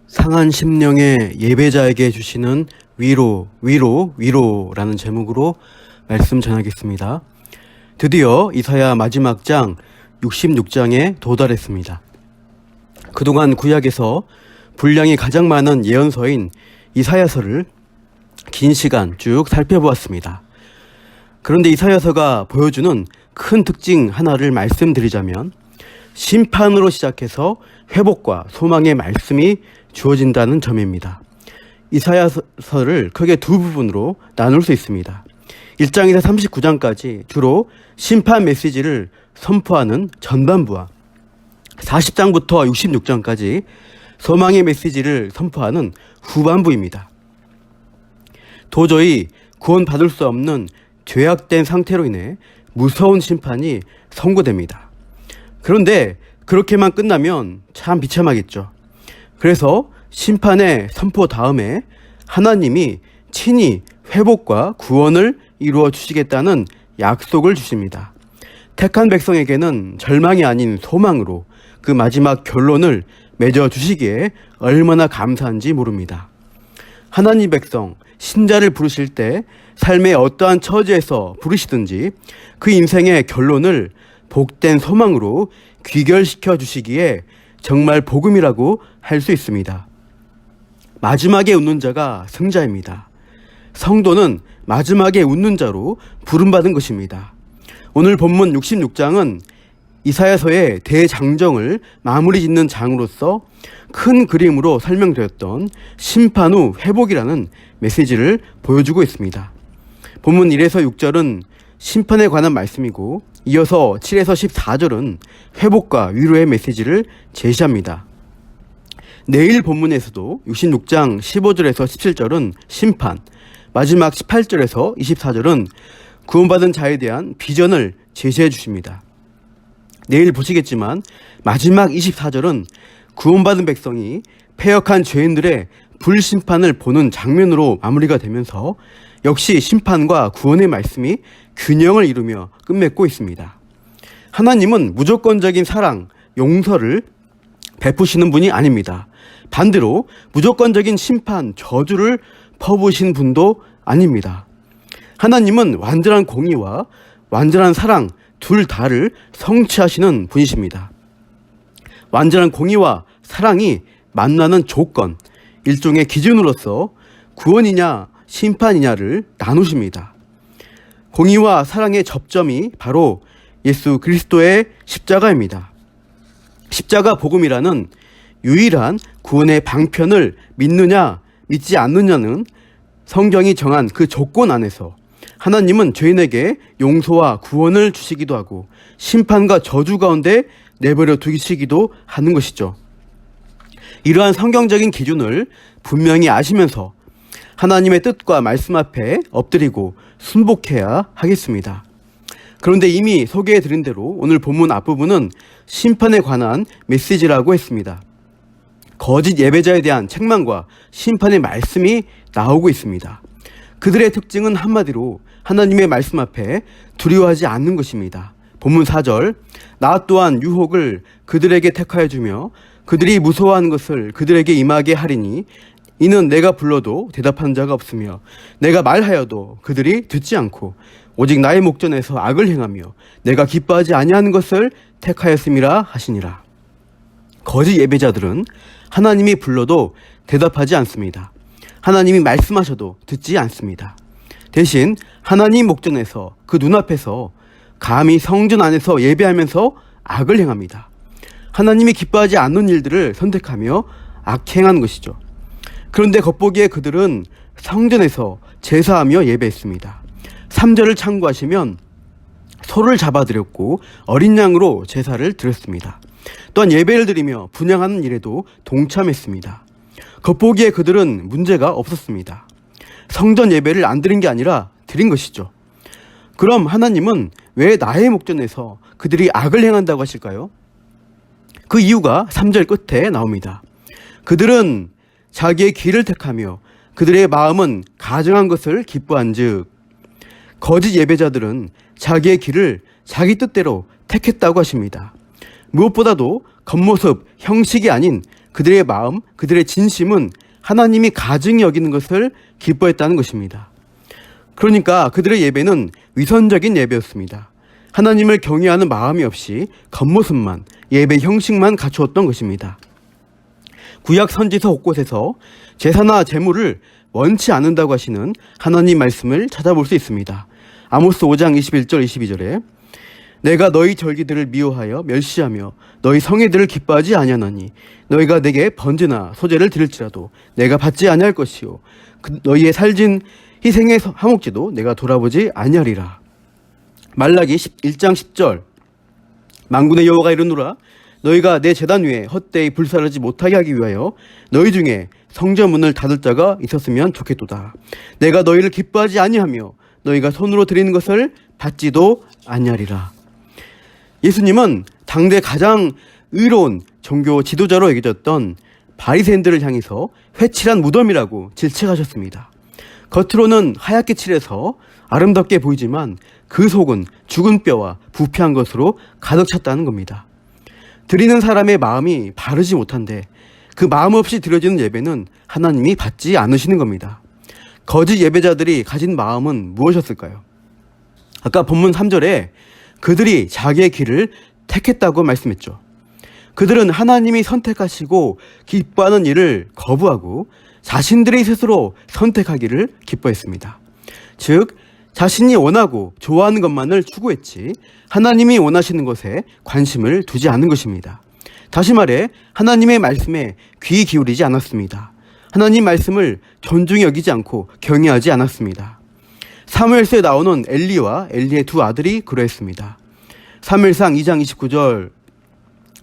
상한 심령의 예배자에게 주시는 위로라는 제목으로 말씀 전하겠습니다. 드디어 이사야 마지막 장 66장에 도달했습니다. 그동안 구약에서 분량이 가장 많은 예언서인 이사야서를 긴 시간 쭉 살펴보았습니다. 그런데 이사야서가 보여주는 큰 특징 하나를 말씀드리자면 심판으로 시작해서 회복과 소망의 말씀이 주어진다는 점입니다. 이사야서를 크게 두 부분으로 나눌 수 있습니다. 1장에서 39장까지 주로 심판 메시지를 선포하는 전반부와 40장부터 66장까지 소망의 메시지를 선포하는 후반부입니다. 도저히 구원받을 수 없는 죄악된 상태로 인해 무서운 심판이 선고됩니다. 그런데 그렇게만 끝나면 참 비참하겠죠. 그래서 심판의 선포 다음에 하나님이 친히 회복과 구원을 이루어 주시겠다는 약속을 주십니다. 택한 백성에게는 절망이 아닌 소망으로 그 마지막 결론을 맺어 주시기에 얼마나 감사한지 모릅니다. 하나님 백성, 신자를 부르실 때 삶의 어떠한 처지에서 부르시든지 그 인생의 결론을 복된 소망으로 귀결시켜 주시기에 정말 복음이라고 할 수 있습니다. 마지막에 웃는 자가 승자입니다. 성도는 마지막에 웃는 자로 부름받은 것입니다. 오늘 본문 66장은 이사야서의 대장정을 마무리 짓는 장으로서 큰 그림으로 설명되었던 심판 후 회복이라는 메시지를 보여주고 있습니다. 본문 1에서 6절은 심판에 관한 말씀이고 이어서 7에서 14절은 회복과 위로의 메시지를 제시합니다. 내일 본문에서도 66장 15절에서 17절은 심판, 마지막 18절에서 24절은 구원받은 자에 대한 비전을 제시해 주십니다. 내일 보시겠지만 마지막 24절은 구원받은 백성이 패역한 죄인들의 불심판을 보는 장면으로 마무리가 되면서 역시 심판과 구원의 말씀이 균형을 이루며 끝맺고 있습니다. 하나님은 무조건적인 사랑, 용서를 베푸시는 분이 아닙니다. 반대로 무조건적인 심판, 저주를 퍼부으신 분도 아닙니다. 하나님은 완전한 공의와 완전한 사랑 둘 다를 성취하시는 분이십니다. 완전한 공의와 사랑이 만나는 조건, 일종의 기준으로서 구원이냐 심판이냐를 나누십니다. 공의와 사랑의 접점이 바로 예수 그리스도의 십자가입니다. 십자가 복음이라는 유일한 구원의 방편을 믿느냐 믿지 않느냐는 성경이 정한 그 조건 안에서 하나님은 죄인에게 용서와 구원을 주시기도 하고 심판과 저주 가운데 내버려 두시기도 하는 것이죠. 이러한 성경적인 기준을 분명히 아시면서 하나님의 뜻과 말씀 앞에 엎드리고 순복해야 하겠습니다. 그런데 이미 소개해드린 대로 오늘 본문 앞부분은 심판에 관한 메시지라고 했습니다. 거짓 예배자에 대한 책망과 심판의 말씀이 나오고 있습니다. 그들의 특징은 한마디로 하나님의 말씀 앞에 두려워하지 않는 것입니다. 본문 4절, 나 또한 유혹을 그들에게 택하여 주며 그들이 무서워하는 것을 그들에게 임하게 하리니 이는 내가 불러도 대답하는 자가 없으며 내가 말하여도 그들이 듣지 않고 오직 나의 목전에서 악을 행하며 내가 기뻐하지 아니하는 것을 택하였음이라 하시니라. 거짓 예배자들은 하나님이 불러도 대답하지 않습니다. 하나님이 말씀하셔도 듣지 않습니다. 대신 하나님 목전에서 그 눈앞에서 감히 성전 안에서 예배하면서 악을 행합니다. 하나님이 기뻐하지 않는 일들을 선택하며 악행하는 것이죠. 그런데 겉보기에 그들은 성전에서 제사하며 예배했습니다. 3절을 참고하시면 소를 잡아드렸고 어린 양으로 제사를 드렸습니다. 또한 예배를 드리며 분향하는 일에도 동참했습니다. 겉보기에 그들은 문제가 없었습니다. 성전 예배를 안 드린 게 아니라 드린 것이죠. 그럼 하나님은 왜 나의 목전에서 그들이 악을 행한다고 하실까요? 그 이유가 3절 끝에 나옵니다. 그들은 자기의 길을 택하며 그들의 마음은 가증한 것을 기뻐한즉 거짓 예배자들은 자기의 길을 자기 뜻대로 택했다고 하십니다. 무엇보다도 겉모습, 형식이 아닌 그들의 마음, 그들의 진심은 하나님이 가증히 여기는 것을 기뻐했다는 것입니다. 그러니까 그들의 예배는 위선적인 예배였습니다. 하나님을 경외하는 마음이 없이 겉모습만, 예배 형식만 갖추었던 것입니다. 구약 선지서 곳곳에서 제사나 제물을 원치 않는다고 하시는 하나님 말씀을 찾아볼 수 있습니다. 아모스 5장 21절 22절에 내가 너희 절기들을 미워하여 멸시하며 너희 성회들을 기뻐하지 아니하나니 너희가 내게 번제나 소제를 드릴지라도 내가 받지 아니할 것이요 너희의 살진 희생의 화목제도 내가 돌아보지 아니하리라. 말라기 1장 10절 만군의 여호와가 이르노라 너희가 내 제단 위에 헛되이 불사르지 못하게 하기 위하여 너희 중에 성전문을 닫을 자가 있었으면 좋겠도다. 내가 너희를 기뻐하지 아니하며 너희가 손으로 드리는 것을 받지도 아니하리라. 예수님은 당대 가장 의로운 종교 지도자로 여겨졌던 바리새인들을 향해서 회칠한 무덤이라고 질책하셨습니다. 겉으로는 하얗게 칠해서 아름답게 보이지만 그 속은 죽은 뼈와 부패한 것으로 가득 찼다는 겁니다. 드리는 사람의 마음이 바르지 못한데 그 마음 없이 드려지는 예배는 하나님이 받지 않으시는 겁니다. 거짓 예배자들이 가진 마음은 무엇이었을까요? 아까 본문 3절에 그들이 자기의 길을 택했다고 말씀했죠. 그들은 하나님이 선택하시고 기뻐하는 일을 거부하고 자신들의 스스로 선택하기를 기뻐했습니다. 즉 자신이 원하고 좋아하는 것만을 추구했지 하나님이 원하시는 것에 관심을 두지 않은 것입니다. 다시 말해 하나님의 말씀에 귀 기울이지 않았습니다. 하나님 말씀을 존중히 여기지 않고 경외하지 않았습니다. 사무엘서에 나오는 엘리와 엘리의 두 아들이 그러했습니다. 사무엘상 2장 29절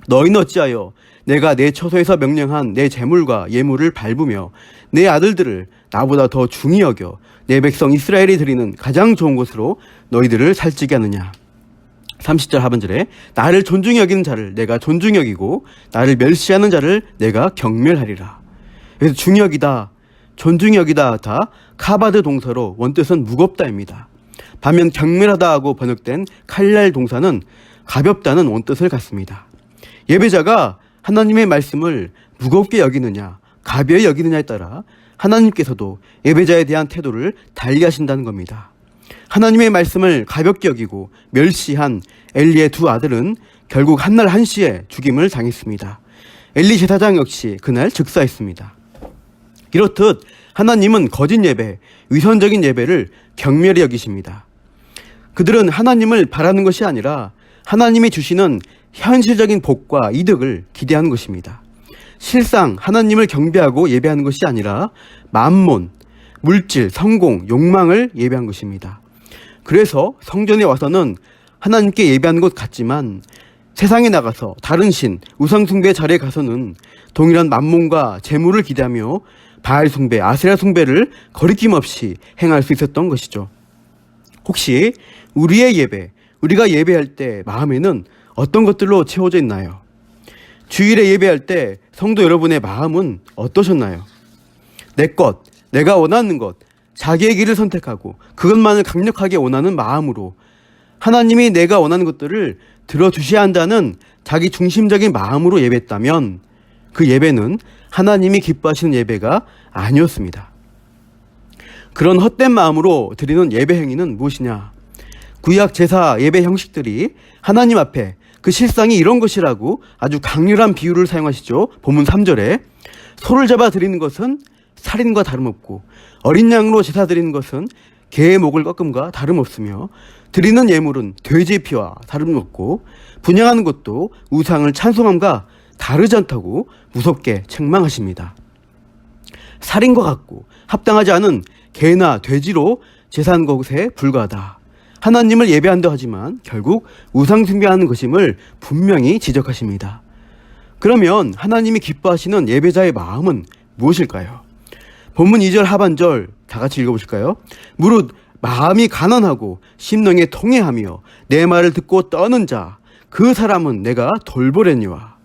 너희는 어찌하여 내가 내 처소에서 명령한 내 제물과 예물을 밟으며 내 아들들을 나보다 더 중히 여겨 내 백성 이스라엘이 드리는 가장 좋은 것으로 너희들을 살찌게 하느냐. 30절 하반절에 나를 존중히 여기는 자를 내가 존중히 여기고 나를 멸시하는 자를 내가 경멸하리라. 그래서 중히 여기다, 존중히 여기다 다 카바드 동사로 원뜻은 무겁다입니다. 반면 경멸하다 하고 번역된 칼날 동사는 가볍다는 원뜻을 갖습니다. 예배자가 하나님의 말씀을 무겁게 여기느냐 가벼이 여기느냐에 따라 하나님께서도 예배자에 대한 태도를 달리하신다는 겁니다. 하나님의 말씀을 가볍게 여기고 멸시한 엘리의 두 아들은 결국 한날 한시에 죽임을 당했습니다. 엘리 제사장 역시 그날 즉사했습니다. 이렇듯 하나님은 거짓 예배, 위선적인 예배를 경멸히 여기십니다. 그들은 하나님을 바라는 것이 아니라 하나님이 주시는 현실적인 복과 이득을 기대하는 것입니다. 실상 하나님을 경배하고 예배하는 것이 아니라 만몬, 물질, 성공, 욕망을 예배한 것입니다. 그래서 성전에 와서는 하나님께 예배하는 것 같지만 세상에 나가서 다른 신, 우상숭배 자리에 가서는 동일한 만몬과 재물을 기대하며 바알 숭배, 아세라 숭배를 거리낌 없이 행할 수 있었던 것이죠. 혹시 우리의 예배, 우리가 예배할 때 마음에는 어떤 것들로 채워져 있나요? 주일에 예배할 때 성도 여러분의 마음은 어떠셨나요? 내 것, 내가 원하는 것, 자기의 길을 선택하고 그것만을 강력하게 원하는 마음으로 하나님이 내가 원하는 것들을 들어주셔야 한다는 자기 중심적인 마음으로 예배했다면 그 예배는 하나님이 기뻐하시는 예배가 아니었습니다. 그런 헛된 마음으로 드리는 예배 행위는 무엇이냐? 구약 제사 예배 형식들이 하나님 앞에 그 실상이 이런 것이라고 아주 강렬한 비유를 사용하시죠. 본문 3절에 소를 잡아 드리는 것은 살인과 다름없고 어린 양으로 제사 드리는 것은 개의 목을 꺾음과 다름없으며 드리는 예물은 돼지의 피와 다름없고 분향하는 것도 우상을 찬송함과 다르지 않다고 무섭게 책망하십니다. 살인과 같고 합당하지 않은 개나 돼지로 제사하는 것에 불과하다. 하나님을 예배한다 하지만 결국 우상 숭배하는 것임을 분명히 지적하십니다. 그러면 하나님이 기뻐하시는 예배자의 마음은 무엇일까요? 본문 2절 하반절 다 같이 읽어보실까요? 무릇 마음이 가난하고 심령에 통회하며 내 말을 듣고 떠는 자 그 사람은 내가 돌보려니와.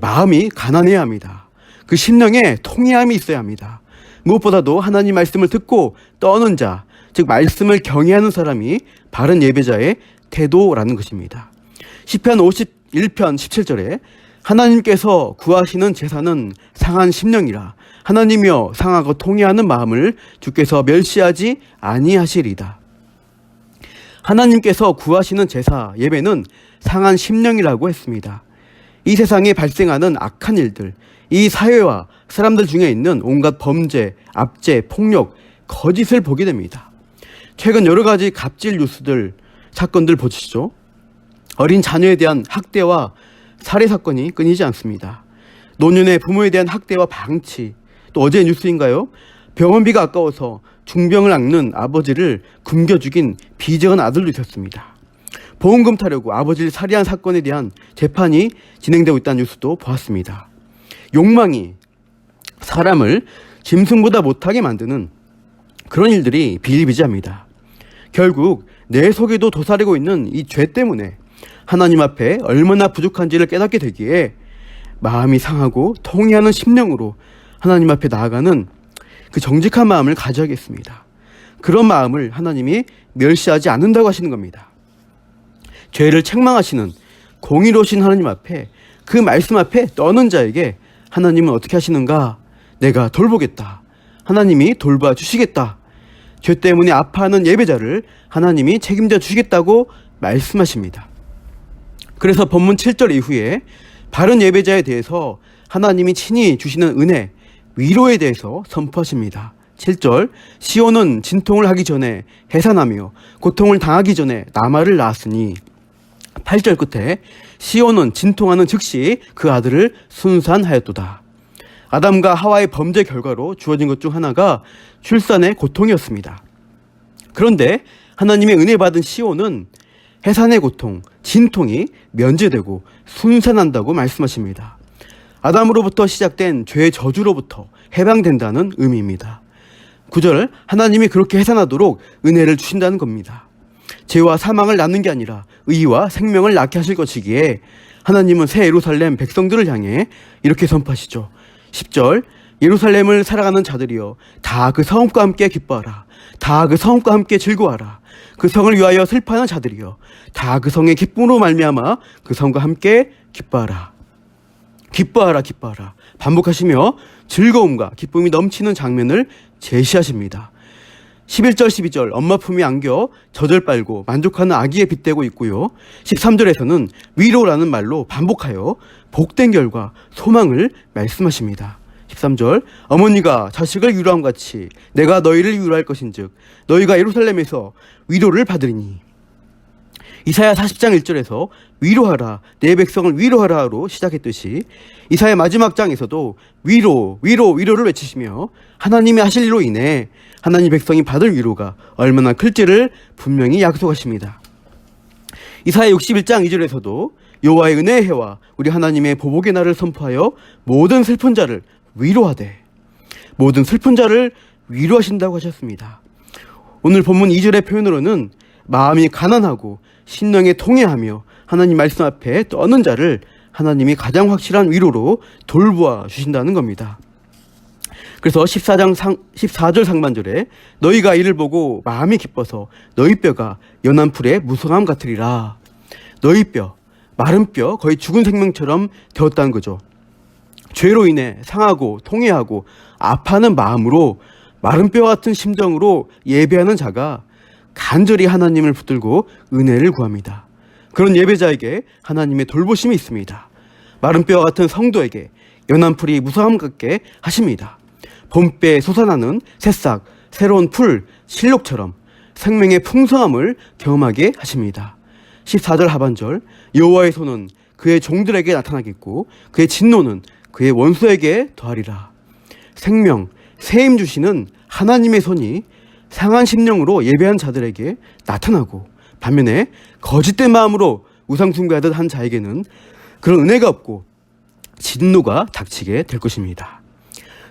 마음이 가난해야 합니다. 그 심령에 통회함이 있어야 합니다. 무엇보다도 하나님 말씀을 듣고 떠는 자, 즉 말씀을 경외하는 사람이 바른 예배자의 태도라는 것입니다. 시편 51편 17절에 하나님께서 구하시는 제사는 상한 심령이라 하나님이여 상하고 통회하는 마음을 주께서 멸시하지 아니하시리다. 하나님께서 구하시는 제사, 예배는 상한 심령이라고 했습니다. 이 세상에 발생하는 악한 일들, 이 사회와 사람들 중에 있는 온갖 범죄, 압제, 폭력, 거짓을 보게 됩니다. 최근 여러 가지 갑질 뉴스들, 사건들 보시죠. 어린 자녀에 대한 학대와 살해 사건이 끊이지 않습니다. 노년의 부모에 대한 학대와 방치, 또 어제 뉴스인가요? 병원비가 아까워서 중병을 앓는 아버지를 굶겨 죽인 비정한 아들도 있었습니다. 보험금 타려고 아버지를 살해한 사건에 대한 재판이 진행되고 있다는 뉴스도 보았습니다. 욕망이 사람을 짐승보다 못하게 만드는 그런 일들이 비일비재합니다. 결국 내 속에도 도사리고 있는 이 죄 때문에 하나님 앞에 얼마나 부족한지를 깨닫게 되기에 마음이 상하고 통회하는 심령으로 하나님 앞에 나아가는 그 정직한 마음을 가져야겠습니다. 그런 마음을 하나님이 멸시하지 않는다고 하시는 겁니다. 죄를 책망하시는 공의로우신 하나님 앞에, 그 말씀 앞에 떠는 자에게 하나님은 어떻게 하시는가? 내가 돌보겠다. 하나님이 돌봐 주시겠다. 죄 때문에 아파하는 예배자를 하나님이 책임져 주시겠다고 말씀하십니다. 그래서 본문 7절 이후에 바른 예배자에 대해서 하나님이 친히 주시는 은혜, 위로에 대해서 선포하십니다. 7절, 시온은 진통을 하기 전에 해산하며 고통을 당하기 전에 나말을 낳았으니. 8절 끝에 시온은 진통하는 즉시 그 아들을 순산하였도다. 아담과 하와의 범죄 결과로 주어진 것 중 하나가 출산의 고통이었습니다. 그런데 하나님의 은혜 받은 시온은 해산의 고통, 진통이 면제되고 순산한다고 말씀하십니다. 아담으로부터 시작된 죄의 저주로부터 해방된다는 의미입니다. 9절, 하나님이 그렇게 해산하도록 은혜를 주신다는 겁니다. 죄와 사망을 낳는 게 아니라 의와 생명을 낳게 하실 것이기에 하나님은 새 예루살렘 백성들을 향해 이렇게 선포하시죠. 10절, 예루살렘을 살아가는 자들이여 다 그 성읍과 함께 기뻐하라. 다 그 성읍과 함께 즐거워하라. 그 성을 위하여 슬퍼하는 자들이여 다 그 성의 기쁨으로 말미암아 그 성과 함께 기뻐하라. 기뻐하라, 기뻐하라. 반복하시며 즐거움과 기쁨이 넘치는 장면을 제시하십니다. 11절, 12절, 엄마 품에 안겨 젖을 빨고 만족하는 아기에 빗대고 있고요. 13절에서는 위로라는 말로 반복하여 복된 결과, 소망을 말씀하십니다. 13절, 어머니가 자식을 위로함 같이 내가 너희를 위로할 것인즉 너희가 예루살렘에서 위로를 받으리니. 이사야 40장 1절에서 위로하라, 내 백성을 위로하라로 시작했듯이 이사야 마지막 장에서도 위로를 외치시며 하나님이 하실 일로 인해 하나님 백성이 받을 위로가 얼마나 클지를 분명히 약속하십니다. 이사야 61장 2절에서도 여호와의 은혜의 해와 우리 하나님의 보복의 날을 선포하여 모든 슬픈 자를 위로하되, 모든 슬픈 자를 위로하신다고 하셨습니다. 오늘 본문 2절의 표현으로는 마음이 가난하고 심령에 통회하며 하나님 말씀 앞에 떠는 자를 하나님이 가장 확실한 위로로 돌보아 주신다는 겁니다. 그래서 14절 상반절에 너희가 이를 보고 마음이 기뻐서 너희 뼈가 연한 풀의 무성함 같으리라. 너희 뼈, 마른 뼈, 거의 죽은 생명처럼 되었다는 거죠. 죄로 인해 상하고 통회하고 아파하는 마음으로 마른 뼈 같은 심정으로 예배하는 자가 간절히 하나님을 붙들고 은혜를 구합니다. 그런 예배자에게 하나님의 돌보심이 있습니다. 마른 뼈와 같은 성도에게 연한 풀이 무성함 같게 하십니다. 봄배에 솟아나는 새싹, 새로운 풀, 실록처럼 생명의 풍성함을 경험하게 하십니다. 14절 하반절, 여호와의 손은 그의 종들에게 나타나겠고 그의 진노는 그의 원수에게 더하리라. 생명, 새힘 주시는 하나님의 손이 상한 심령으로 예배한 자들에게 나타나고, 반면에 거짓된 마음으로 우상 숭배하듯 한 자에게는 그런 은혜가 없고 진노가 닥치게 될 것입니다.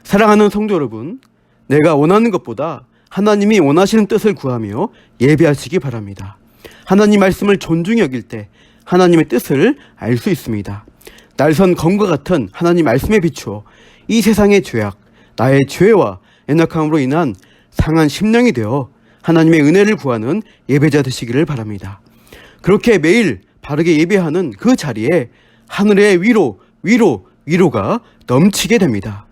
사랑하는 성도 여러분, 내가 원하는 것보다 하나님이 원하시는 뜻을 구하며 예배하시기 바랍니다. 하나님 말씀을 존중히 여길 때 하나님의 뜻을 알 수 있습니다. 날선 검과 같은 하나님 말씀에 비추어 이 세상의 죄악, 나의 죄와 연약함으로 인한 상한 심령이 되어 하나님의 은혜를 구하는 예배자 되시기를 바랍니다. 그렇게 매일 바르게 예배하는 그 자리에 하늘의 위로, 위로가 넘치게 됩니다.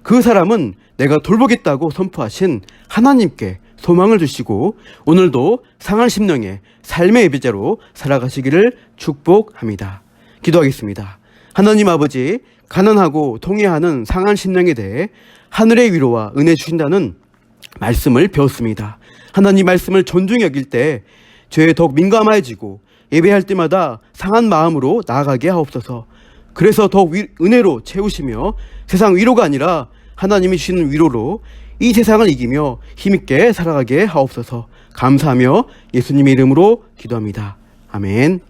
그 사람은 내가 돌보겠다고 선포하신 하나님께 소망을 주시고 오늘도 상한 심령의 삶의 예배자로 살아가시기를 축복합니다. 기도하겠습니다. 하나님 아버지, 가난하고 통해하는 상한 심령에 대해 하늘의 위로와 은혜 주신다는 말씀을 배웠습니다. 하나님 말씀을 존중히 여길 때 죄에 더욱 민감해지고 예배할 때마다 상한 마음으로 나아가게 하옵소서. 그래서 더욱 은혜로 채우시며 세상 위로가 아니라 하나님이 주시는 위로로 이 세상을 이기며 힘있게 살아가게 하옵소서. 감사하며 예수님의 이름으로 기도합니다. 아멘.